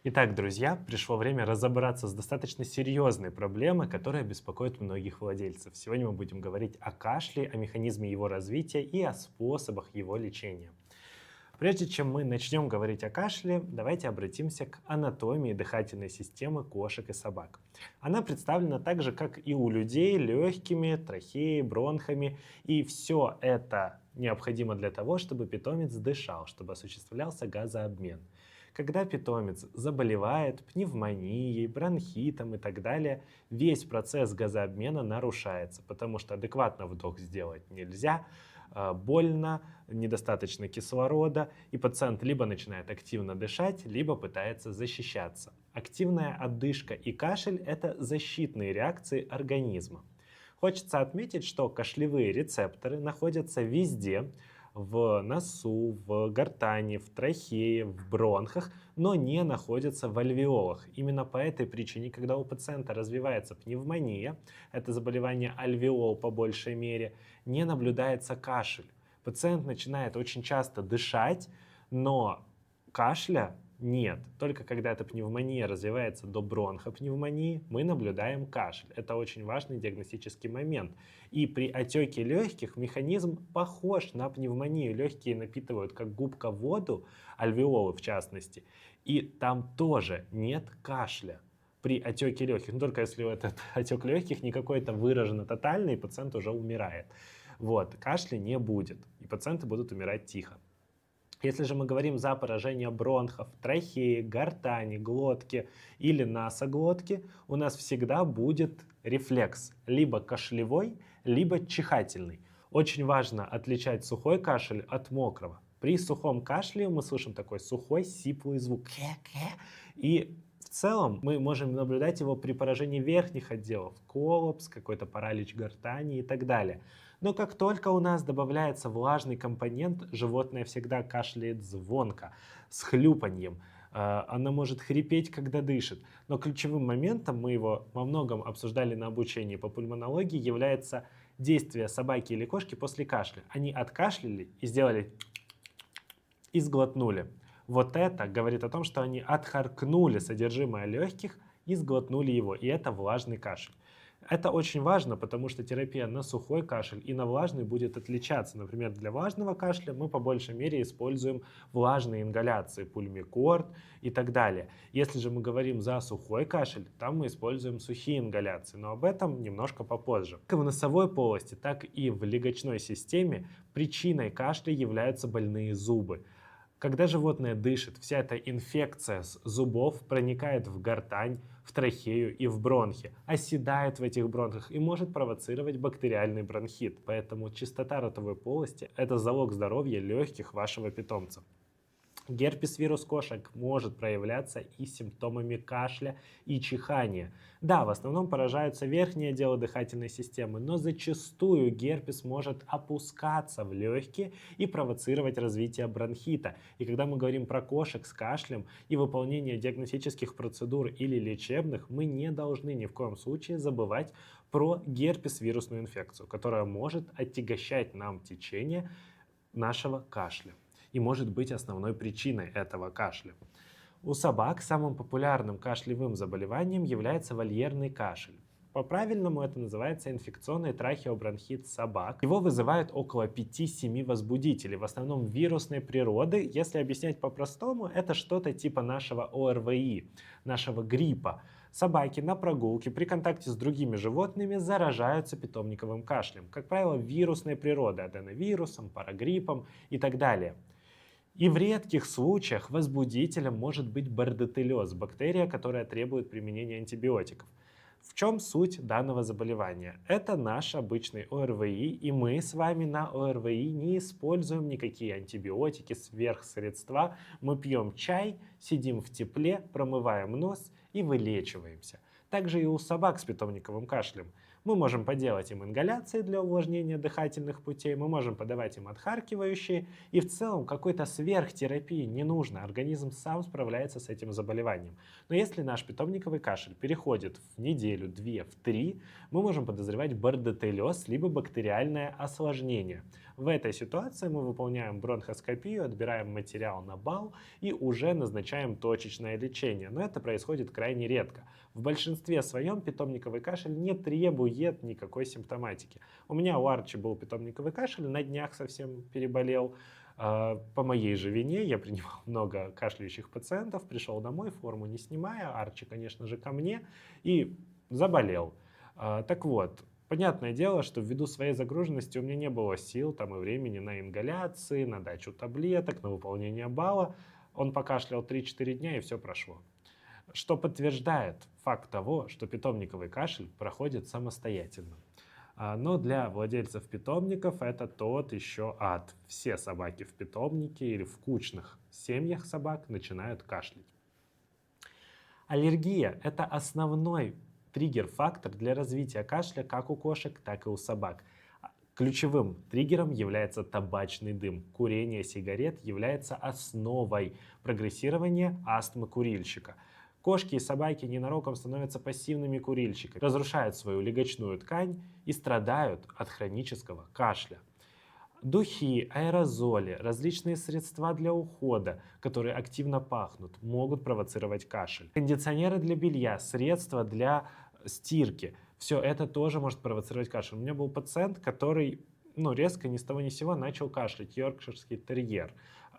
Итак, друзья, пришло время разобраться с достаточно серьезной проблемой, которая беспокоит многих владельцев. Сегодня мы будем говорить о кашле, о механизме его развития и о способах его лечения. Прежде чем мы начнем говорить о кашле, давайте обратимся к анатомии дыхательной системы кошек и собак. Она представлена так же, как и у людей, легкими, трахеей, бронхами, и все это необходимо для того, чтобы питомец дышал, чтобы осуществлялся газообмен. Когда питомец заболевает пневмонией, бронхитом и так далее, весь процесс газообмена нарушается, потому что адекватно вдох сделать нельзя, больно, недостаточно кислорода, и пациент либо начинает активно дышать, либо пытается защищаться. Активная отдышка и кашель– это защитные реакции организма. Хочется отметить, что кашлевые рецепторы находятся везде, в носу, в гортани, в трахее, в бронхах, но не находятся в альвеолах. Именно по этой причине, когда у пациента развивается пневмония, это заболевание альвеол по большей мере, не наблюдается кашель. Пациент начинает очень часто дышать, но кашля нет. Только когда эта пневмония развивается до бронхопневмонии, мы наблюдаем кашель. Это очень важный диагностический момент. И при отеке легких механизм похож на пневмонию. Легкие напитывают как губка воду, альвеолы в частности, и там тоже нет кашля при отеке легких. Но только если этот отек легких не какой-то выраженно тотальный, пациент уже умирает. Вот, кашля не будет, и пациенты будут умирать тихо. Если же мы говорим за поражение бронхов, трахеи, гортани, глотки или носоглотки, у нас всегда будет рефлекс либо кашлевой, либо чихательный. Очень важно отличать сухой кашель от мокрого. При сухом кашле мы слышим такой сухой сиплый звук. И в целом мы можем наблюдать его при поражении верхних отделов, коллапс, какой-то паралич гортани и так далее. Но как только у нас добавляется влажный компонент, животное всегда кашляет звонко, с хлюпаньем. Она может хрипеть, когда дышит. Но ключевым моментом, мы его во многом обсуждали на обучении по пульмонологии, является действие собаки или кошки после кашля. Они откашляли и сделали и сглотнули. Вот это говорит о том, что они отхаркнули содержимое легких и сглотнули его, и это влажный кашель. Это очень важно, потому что терапия на сухой кашель и на влажный будет отличаться. Например, для влажного кашля мы по большей мере используем влажные ингаляции, пульмикорд и так далее. Если же мы говорим за сухой кашель, там мы используем сухие ингаляции, но об этом немножко попозже. Как в носовой полости, так и в легочной системе причиной кашля являются больные зубы. Когда животное дышит, вся эта инфекция с зубов проникает в гортань, в трахею и в бронхи, оседает в этих бронхах и может провоцировать бактериальный бронхит. Поэтому чистота ротовой полости– это залог здоровья легких вашего питомца. Герпес-вирус кошек может проявляться и симптомами кашля и чихания. Да, в основном поражаются верхние отделы дыхательной системы, но зачастую герпес может опускаться в легкие и провоцировать развитие бронхита. И когда мы говорим про кошек с кашлем и выполнение диагностических процедур или лечебных, мы не должны ни в коем случае забывать про герпес-вирусную инфекцию, которая может отягощать нам течение нашего кашля и может быть основной причиной этого кашля. У собак самым популярным кашлевым заболеванием является вольерный кашель. По-правильному это называется инфекционный трахеобронхит собак. Его вызывают около 5-7 возбудителей, в основном вирусной природы. Если объяснять по-простому, это что-то типа нашего ОРВИ, нашего гриппа. Собаки на прогулке при контакте с другими животными заражаются питомниковым кашлем. Как правило, вирусной природы, аденовирусом, парагриппом и так далее. И в редких случаях возбудителем может быть бордетеллез, бактерия, которая требует применения антибиотиков. В чем суть данного заболевания? Это наш обычный ОРВИ, и мы с вами на ОРВИ не используем никакие антибиотики, сверхсредства. Мы пьем чай, сидим в тепле, промываем нос и вылечиваемся. Также и у собак с питомниковым кашлем. Мы можем поделать им ингаляции для увлажнения дыхательных путей, мы можем подавать им отхаркивающие, и в целом какой-то сверхтерапии не нужно, организм сам справляется с этим заболеванием. Но если наш питомниковый кашель переходит в неделю, две, в три, мы можем подозревать бордотеллез либо бактериальное осложнение. В этой ситуации мы выполняем бронхоскопию, отбираем материал на бал и уже назначаем точечное лечение. Но это происходит крайне редко. В большинстве своем питомниковый кашель не требует никакой симптоматики. У меня у Арчи был питомниковый кашель, на днях совсем переболел. По моей же вине я принимал много кашляющих пациентов, пришел домой, форму не снимая, Арчи, конечно же, ко мне и заболел. Так вот, понятное дело, что ввиду своей загруженности у меня не было сил там, и времени на ингаляции, на дачу таблеток, на выполнение бала. Он покашлял 3-4 дня и все прошло. Что подтверждает факт того, что питомниковый кашель проходит самостоятельно. Но для владельцев питомников это тот еще ад. Все собаки в питомнике или в кучных семьях собак начинают кашлять. Аллергия – это основной триггер-фактор для развития кашля как у кошек, так и у собак. Ключевым триггером является табачный дым. Курение сигарет является основой прогрессирования астмы курильщика. Кошки и собаки ненароком становятся пассивными курильщиками, разрушают свою легочную ткань и страдают от хронического кашля. Духи, аэрозоли, различные средства для ухода, которые активно пахнут, могут провоцировать кашель. Кондиционеры для белья, средства для стирки. Все это тоже может провоцировать кашель. У меня был пациент, который резко ни с того ни с сего начал кашлять, йоркширский терьер.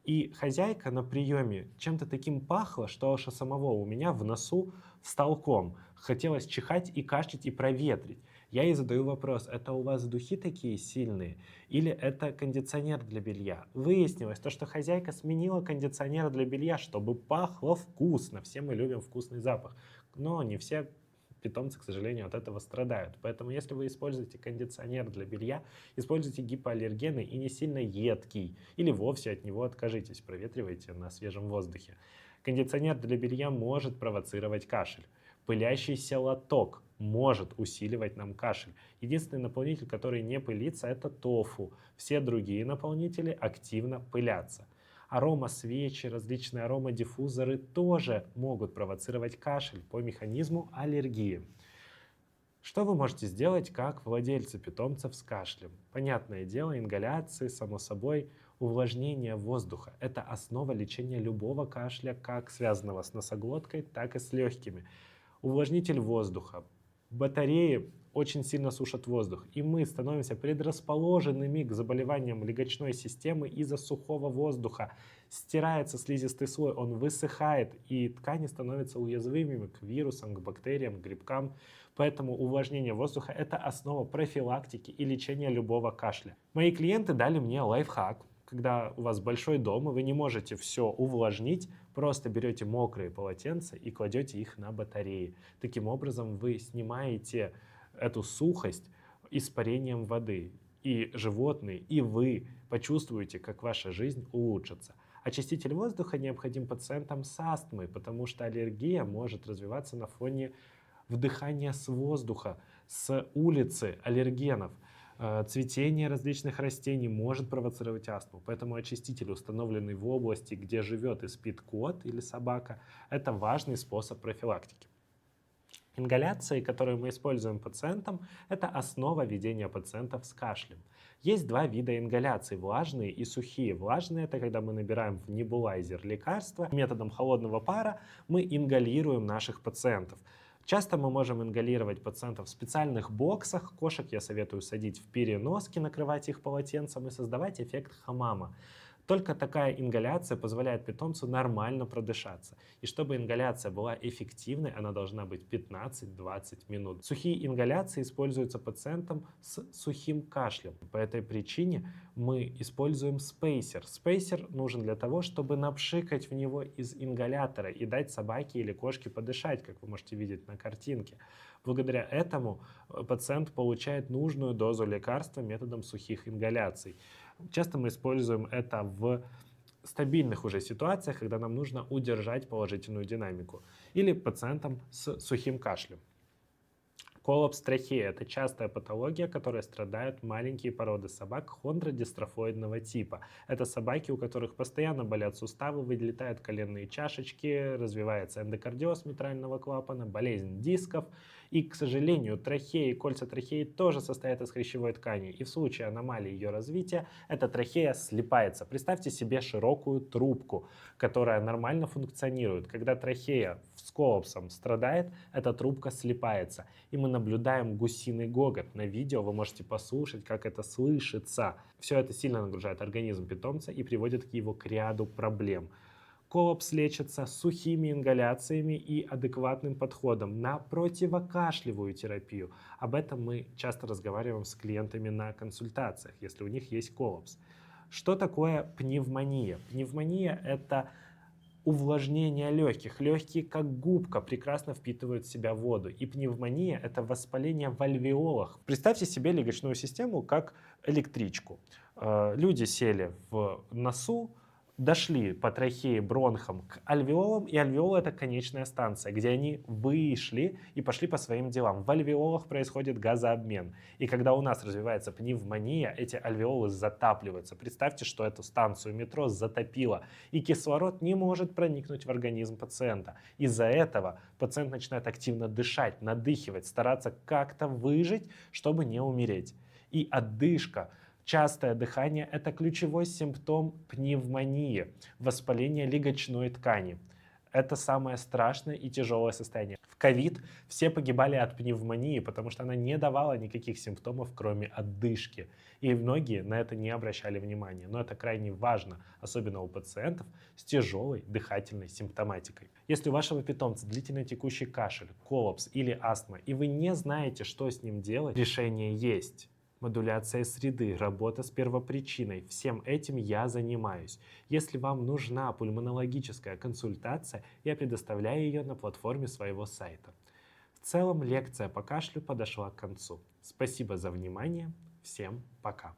И хозяйка на приеме чем-то таким пахла, что аж самого у меня в носу встал ком. Хотелось чихать и кашлять и проветрить. Я ей задаю вопрос, это у вас духи такие сильные или это кондиционер для белья? Выяснилось то, что хозяйка сменила кондиционер для белья, чтобы пахло вкусно. Все мы любим вкусный запах, но не все питомцы, к сожалению, от этого страдают. Поэтому, если вы используете кондиционер для белья, используйте гипоаллергены и не сильно едкий, или вовсе от него откажитесь, проветривайте на свежем воздухе. Кондиционер для белья может провоцировать кашель. Пылящийся лоток может усиливать нам кашель. Единственный наполнитель, который не пылится, это тофу. Все другие наполнители активно пылятся. Аромасвечи, различные аромадиффузоры тоже могут провоцировать кашель по механизму аллергии. Что вы можете сделать как владельцы питомцев с кашлем? Понятное дело, ингаляции, само собой, увлажнение воздуха. Это основа лечения любого кашля, как связанного с носоглоткой, так и с легкими. Увлажнитель воздуха. Батареи очень сильно сушат воздух, и мы становимся предрасположенными к заболеваниям легочной системы из-за сухого воздуха. Стирается слизистый слой, он высыхает, и ткани становятся уязвимыми к вирусам, к бактериям, к грибкам. Поэтому увлажнение воздуха – это основа профилактики и лечения любого кашля. Мои клиенты дали мне лайфхак. Когда у вас большой дом, и вы не можете все увлажнить, просто берете мокрые полотенца и кладете их на батареи. Таким образом вы снимаете эту сухость испарением воды. И животные, и вы почувствуете, как ваша жизнь улучшится. Очиститель воздуха необходим пациентам с астмой, потому что аллергия может развиваться на фоне вдыхания с воздуха, с улицы, аллергенов. Цветение различных растений может провоцировать астму, поэтому очиститель, установленный в области, где живет и спит кот или собака, это важный способ профилактики. Ингаляции, которые мы используем пациентам, это основа ведения пациентов с кашлем. Есть два вида ингаляций – влажные и сухие. Влажные – это когда мы набираем в небулайзер лекарства. Методом холодного пара мы ингалируем наших пациентов. Часто мы можем ингалировать пациентов в специальных боксах. Кошек я советую садить в переноски, накрывать их полотенцем и создавать эффект хамама. Только такая ингаляция позволяет питомцу нормально продышаться. И чтобы ингаляция была эффективной, она должна быть 15-20 минут. Сухие ингаляции используются пациентам с сухим кашлем. По этой причине мы используем спейсер. Спейсер нужен для того, чтобы напшикать в него из ингалятора и дать собаке или кошке подышать, как вы можете видеть на картинке. Благодаря этому пациент получает нужную дозу лекарства методом сухих ингаляций. Часто мы используем это в стабильных уже ситуациях, когда нам нужно удержать положительную динамику, или пациентам с сухим кашлем. Коллапс трахеи– это частая патология, которой страдают маленькие породы собак хондродистрофоидного типа. Это собаки, у которых постоянно болят суставы, вылетают коленные чашечки, развивается эндокардиоз митрального клапана, болезнь дисков. И, к сожалению, трахеи, кольца трахеи тоже состоят из хрящевой ткани. И в случае аномалии ее развития эта трахея слипается. Представьте себе широкую трубку, которая нормально функционирует. Когда трахея с коллапсом страдает, эта трубка слипается. И мы наблюдаем гусиный гогот. На видео вы можете послушать, как это слышится. Все это сильно нагружает организм питомца и приводит его к ряду проблем. Коллапс лечится сухими ингаляциями и адекватным подходом на противокашлевую терапию. Об этом мы часто разговариваем с клиентами на консультациях, если у них есть коллапс. Что такое пневмония? Пневмония– это увлажнение легких. Легкие, как губка, прекрасно впитывают в себя воду. И пневмония– это воспаление в альвеолах. Представьте себе легочную систему как электричку. Люди сели в носу, дошли по трахее бронхам к альвеолам, и альвеолы– это конечная станция, где они вышли и пошли по своим делам. В альвеолах происходит газообмен. И когда у нас развивается пневмония, эти альвеолы затапливаются. Представьте, что эту станцию метро затопило, и кислород не может проникнуть в организм пациента. Из-за этого пациент начинает активно дышать, надыхивать, стараться как-то выжить, чтобы не умереть. И отдышка, частое дыхание– это ключевой симптом пневмонии, воспаления легочной ткани. Это самое страшное и тяжелое состояние. В ковид все погибали от пневмонии, потому что она не давала никаких симптомов, кроме отдышки. И многие на это не обращали внимания. Но это крайне важно, особенно у пациентов с тяжелой дыхательной симптоматикой. Если у вашего питомца длительно текущий кашель, коллапс или астма, и вы не знаете, что с ним делать, решение есть. Модуляция среды, работа с первопричиной. Всем этим я занимаюсь. Если вам нужна пульмонологическая консультация, я предоставляю ее на платформе своего сайта. В целом лекция по кашлю подошла к концу. Спасибо за внимание. Всем пока.